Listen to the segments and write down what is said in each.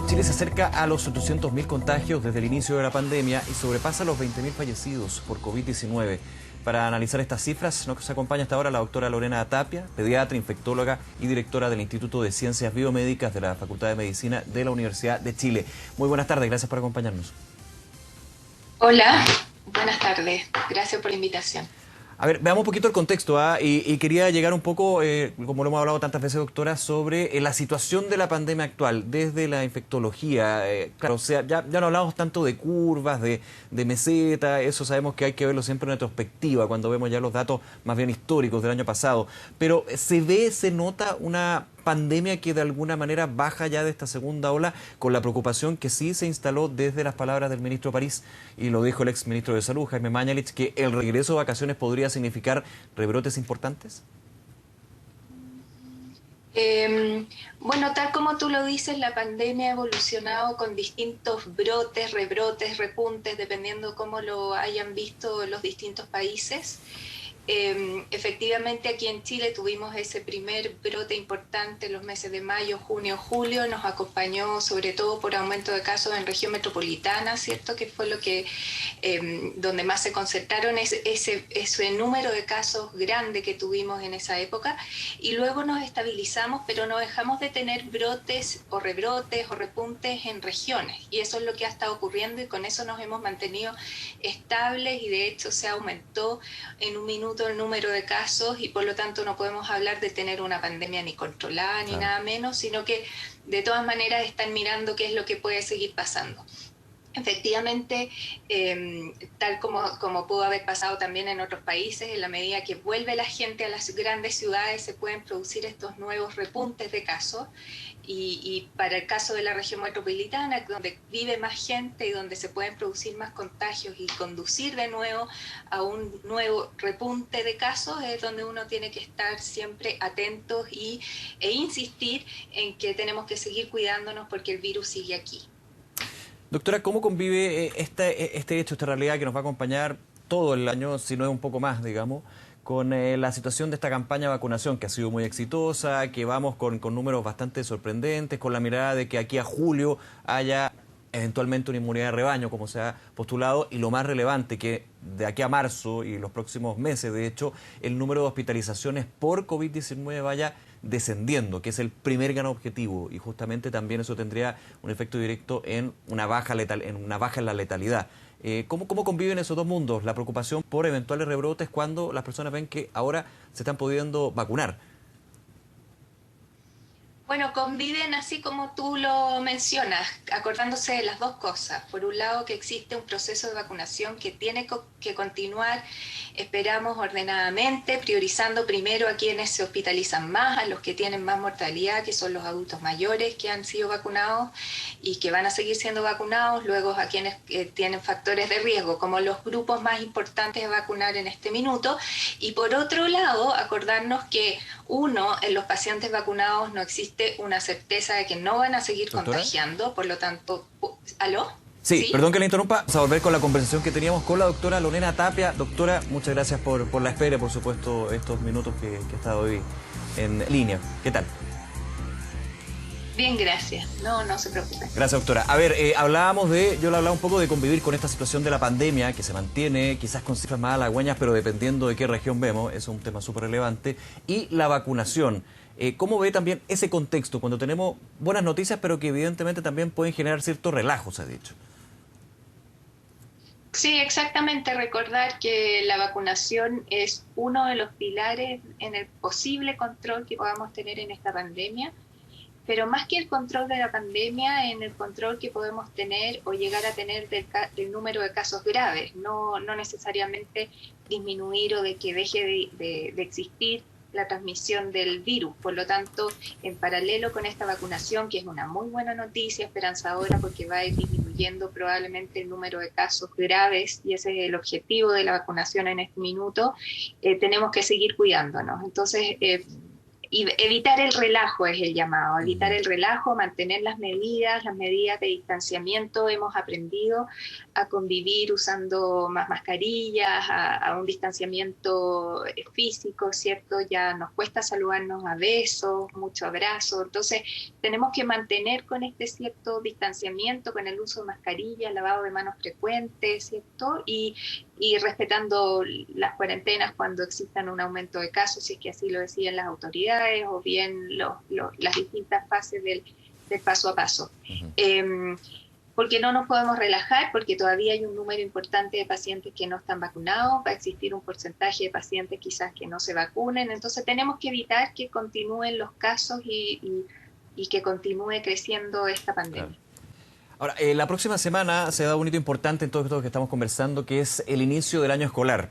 Chile se acerca a los 800.000 contagios desde el inicio de la pandemia y sobrepasa los 20.000 fallecidos por COVID-19. Para analizar estas cifras nos acompaña hasta ahora la doctora Lorena Tapia, pediatra, infectóloga y directora del Instituto de Ciencias Biomédicas de la Facultad de Medicina de la Universidad de Chile. Muy buenas tardes, gracias por acompañarnos. Hola, buenas tardes. Gracias por la invitación. A ver, veamos un poquito el contexto, y quería llegar un poco, como lo hemos hablado tantas veces, doctora, sobre la situación de la pandemia actual, desde la infectología. Claro, o sea, ya no hablamos tanto de curvas, de meseta, eso sabemos que hay que verlo siempre en retrospectiva, cuando vemos ya los datos más bien históricos del año pasado. Pero se nota una pandemia que de alguna manera baja ya de esta segunda ola, con la preocupación que sí se instaló desde las palabras del ministro París, y lo dijo el ex ministro de Salud, Jaime Mañalich, que el regreso de vacaciones podría significar rebrotes importantes. Bueno, tal como tú lo dices, la pandemia ha evolucionado con distintos brotes, rebrotes, repuntes, dependiendo cómo lo hayan visto los distintos países. Efectivamente, aquí en Chile tuvimos ese primer brote importante en los meses de mayo, junio, julio. Nos acompañó sobre todo por aumento de casos en región metropolitana, ¿cierto? Que fue lo que donde más se concentraron ese número de casos grande que tuvimos en esa época. Y luego nos estabilizamos, pero no dejamos de tener brotes o rebrotes o repuntes en regiones. Y eso es lo que ha estado ocurriendo, y con eso nos hemos mantenido estables, y de hecho se aumentó en un minuto el número de casos, y por lo tanto no podemos hablar de tener una pandemia ni controlada ni nada menos, sino que de todas maneras están mirando qué es lo que puede seguir pasando. Efectivamente, tal como pudo haber pasado también en otros países, en la medida que vuelve la gente a las grandes ciudades se pueden producir estos nuevos repuntes de casos, y para el caso de la región metropolitana, donde vive más gente y donde se pueden producir más contagios y conducir de nuevo a un nuevo repunte de casos, es donde uno tiene que estar siempre atentos e insistir en que tenemos que seguir cuidándonos porque el virus sigue aquí. Doctora, ¿cómo convive este hecho, esta realidad que nos va a acompañar todo el año, si no es un poco más, digamos, con la situación de esta campaña de vacunación que ha sido muy exitosa, que vamos con números bastante sorprendentes, con la mirada de que aquí a julio haya eventualmente una inmunidad de rebaño, como se ha postulado, y lo más relevante, que de aquí a marzo y los próximos meses, de hecho, el número de hospitalizaciones por COVID-19 vaya descendiendo, que es el primer gran objetivo, y justamente también eso tendría un efecto directo en una baja en la letalidad. ¿Cómo conviven esos dos mundos? La preocupación por eventuales rebrotes cuando las personas ven que ahora se están pudiendo vacunar. Bueno, conviven así como tú lo mencionas, acordándose de las dos cosas. Por un lado, que existe un proceso de vacunación que tiene que continuar, esperamos ordenadamente, priorizando primero a quienes se hospitalizan más, a los que tienen más mortalidad, que son los adultos mayores que han sido vacunados y que van a seguir siendo vacunados, luego a quienes tienen factores de riesgo, como los grupos más importantes de vacunar en este minuto. Y por otro lado, acordarnos que en los pacientes vacunados no existe una certeza de que no van a seguir ¿Doctora? Contagiando, por lo tanto, ¿aló? Sí, perdón que le interrumpa. Vamos a volver con la conversación que teníamos con la doctora Lorena Tapia. Doctora, muchas gracias por la espera y por supuesto estos minutos que ha estado hoy en línea. ¿Qué tal? Bien, gracias. No se preocupen. Gracias, doctora. A ver, yo le hablaba un poco de convivir con esta situación de la pandemia que se mantiene, quizás con cifras más halagüeñas, pero dependiendo de qué región vemos, es un tema súper relevante, y la vacunación. ¿Cómo ve también ese contexto cuando tenemos buenas noticias, pero que evidentemente también pueden generar cierto relajo, se ha dicho? Sí, exactamente. Recordar que la vacunación es uno de los pilares en el posible control que podamos tener en esta pandemia, pero más que el control de la pandemia, en el control que podemos tener o llegar a tener del número de casos graves, no necesariamente disminuir o de que deje de existir la transmisión del virus. Por lo tanto, en paralelo con esta vacunación, que es una muy buena noticia, esperanzadora, porque va a ir disminuyendo probablemente el número de casos graves, y ese es el objetivo de la vacunación en este minuto, tenemos que seguir cuidándonos. Entonces, y evitar el relajo es el llamado, evitar el relajo, mantener las medidas de distanciamiento. Hemos aprendido a convivir usando más mascarillas, a un distanciamiento físico, ¿cierto? Ya nos cuesta saludarnos a besos, mucho abrazo, entonces tenemos que mantener con este cierto distanciamiento, con el uso de mascarillas, lavado de manos frecuente, ¿cierto? Y respetando las cuarentenas cuando existan un aumento de casos, si es que así lo deciden las autoridades, o bien las distintas fases del paso a paso. Porque no nos podemos relajar, porque todavía hay un número importante de pacientes que no están vacunados, va a existir un porcentaje de pacientes quizás que no se vacunen, entonces tenemos que evitar que continúen los casos y que continúe creciendo esta pandemia. Claro. Ahora, la próxima semana se da un hito importante en todo esto que estamos conversando, que es el inicio del año escolar,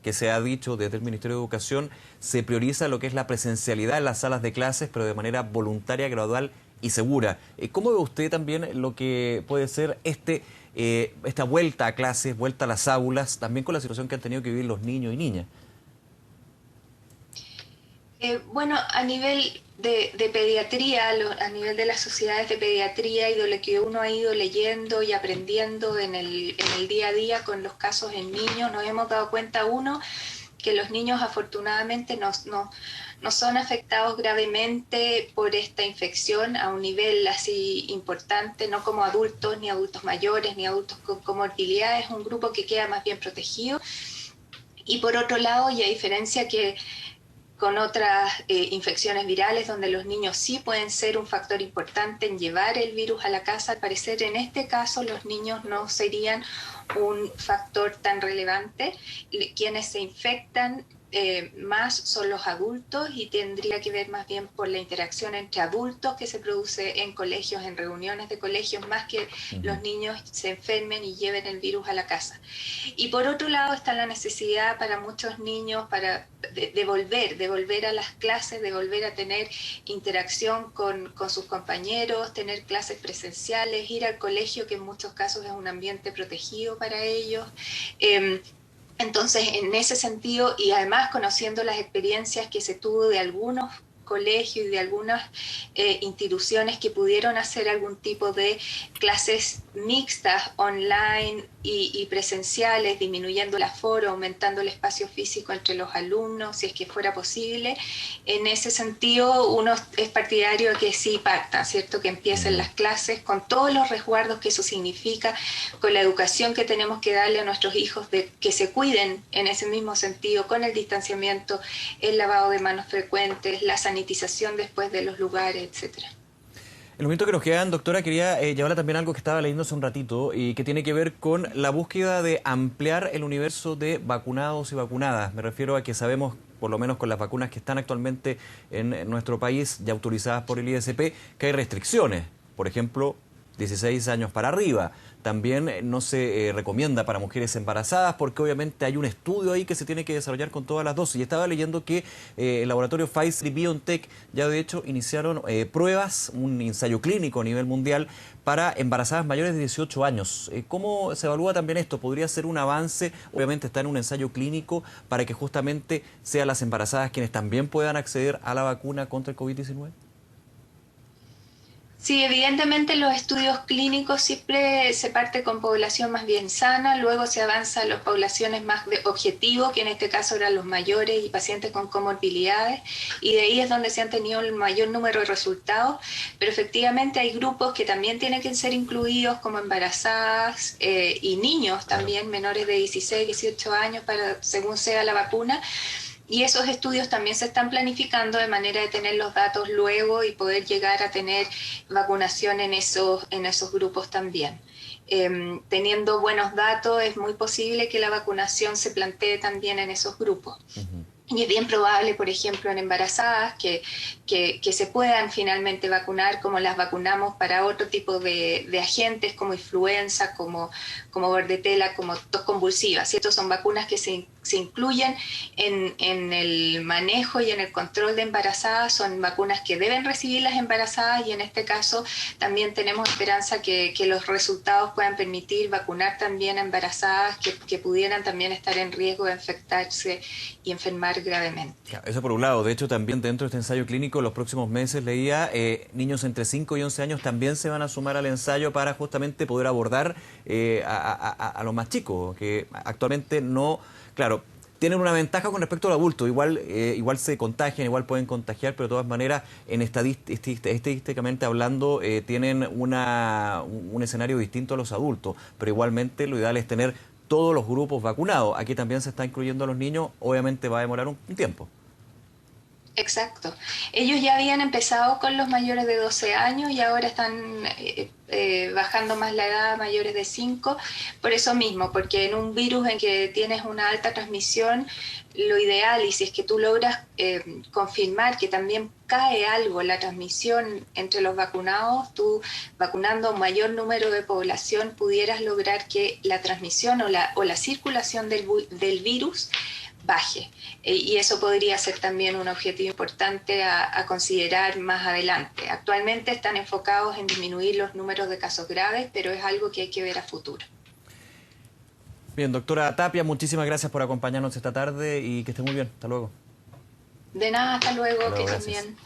que se ha dicho desde el Ministerio de Educación, se prioriza lo que es la presencialidad en las salas de clases, pero de manera voluntaria, gradual y segura. ¿Cómo ve usted también lo que puede ser esta vuelta a clases, vuelta a las aulas, también con la situación que han tenido que vivir los niños y niñas? Bueno, a nivel de pediatría, a nivel de las sociedades de pediatría y de lo que uno ha ido leyendo y aprendiendo en el día a día con los casos en niños, nos hemos dado cuenta, uno, que los niños afortunadamente no son afectados gravemente por esta infección a un nivel así importante, no como adultos, ni adultos mayores, ni adultos con comorbilidades, es un grupo que queda más bien protegido. Y por otro lado, y a diferencia que con otras infecciones virales donde los niños sí pueden ser un factor importante en llevar el virus a la casa, al parecer en este caso los niños no serían un factor tan relevante. Quienes se infectan más son los adultos, y tendría que ver más bien por la interacción entre adultos que se produce en colegios, en reuniones de colegios, más que los niños se enfermen y lleven el virus a la casa. Y por otro lado está la necesidad para muchos niños de volver a las clases, de volver a tener interacción con sus compañeros, tener clases presenciales, ir al colegio, que en muchos casos es un ambiente protegido para ellos. Entonces, en ese sentido, y además conociendo las experiencias que se tuvo de algunos colegios y de algunas instituciones que pudieron hacer algún tipo de clases mixtas, online y presenciales, disminuyendo el aforo, aumentando el espacio físico entre los alumnos, si es que fuera posible. En ese sentido, uno es partidario de que sí partan, ¿cierto? Que empiecen las clases con todos los resguardos que eso significa, con la educación que tenemos que darle a nuestros hijos, de que se cuiden en ese mismo sentido, con el distanciamiento, el lavado de manos frecuentes, la sanitización después de los lugares, etcétera. En el momento que nos quedan, doctora, quería llevarla también a algo que estaba leyendo hace un ratito y que tiene que ver con la búsqueda de ampliar el universo de vacunados y vacunadas. Me refiero a que sabemos, por lo menos con las vacunas que están actualmente en nuestro país, ya autorizadas por el ISP, que hay restricciones. Por ejemplo, 16 años para arriba. También no se recomienda para mujeres embarazadas, porque obviamente hay un estudio ahí que se tiene que desarrollar con todas las dosis. Y estaba leyendo que el laboratorio Pfizer y BioNTech ya de hecho iniciaron pruebas, un ensayo clínico a nivel mundial para embarazadas mayores de 18 años. ¿Cómo se evalúa también esto? ¿Podría ser un avance? Obviamente está en un ensayo clínico para que justamente sean las embarazadas quienes también puedan acceder a la vacuna contra el COVID-19. Sí, evidentemente los estudios clínicos siempre se parte con población más bien sana, luego se avanza a las poblaciones más de objetivo, que en este caso eran los mayores y pacientes con comorbilidades, y de ahí es donde se han tenido el mayor número de resultados, pero efectivamente hay grupos que también tienen que ser incluidos, como embarazadas y niños también, menores de 16, 18 años, según sea la vacuna. Y esos estudios también se están planificando de manera de tener los datos luego y poder llegar a tener vacunación en esos grupos también. Teniendo buenos datos, es muy posible que la vacunación se plantee también en esos grupos. Y es bien probable, por ejemplo, en embarazadas que se puedan finalmente vacunar, como las vacunamos para otro tipo de agentes, como influenza, como bordetela, como tos convulsiva, ¿cierto? Son vacunas que se se incluyen en el manejo y en el control de embarazadas son vacunas que deben recibir las embarazadas, y en este caso también tenemos esperanza que los resultados puedan permitir vacunar también a embarazadas que pudieran también estar en riesgo de infectarse y enfermar gravemente. Eso por un lado. De hecho, también dentro de este ensayo clínico, los próximos meses, leía, niños entre 5 y 11 años también se van a sumar al ensayo para justamente poder abordar a los más chicos, que actualmente no, claro, tienen una ventaja con respecto al adulto. Igual se contagian, igual pueden contagiar, pero de todas maneras, estadísticamente hablando, tienen un escenario distinto a los adultos. Pero igualmente lo ideal es tener todos los grupos vacunados. Aquí también se está incluyendo a los niños, obviamente va a demorar un tiempo. Exacto. Ellos ya habían empezado con los mayores de 12 años y ahora están bajando más la edad a mayores de 5, por eso mismo, porque en un virus en que tienes una alta transmisión, lo ideal, y si es que tú logras confirmar que también cae algo la transmisión entre los vacunados, tú vacunando un mayor número de población pudieras lograr que la transmisión o la circulación del virus baje. Y eso podría ser también un objetivo importante a considerar más adelante. Actualmente están enfocados en disminuir los números de casos graves, pero es algo que hay que ver a futuro. Bien, doctora Tapia, muchísimas gracias por acompañarnos esta tarde y que esté muy bien. Hasta luego. De nada, hasta luego, que estén gracias. bien.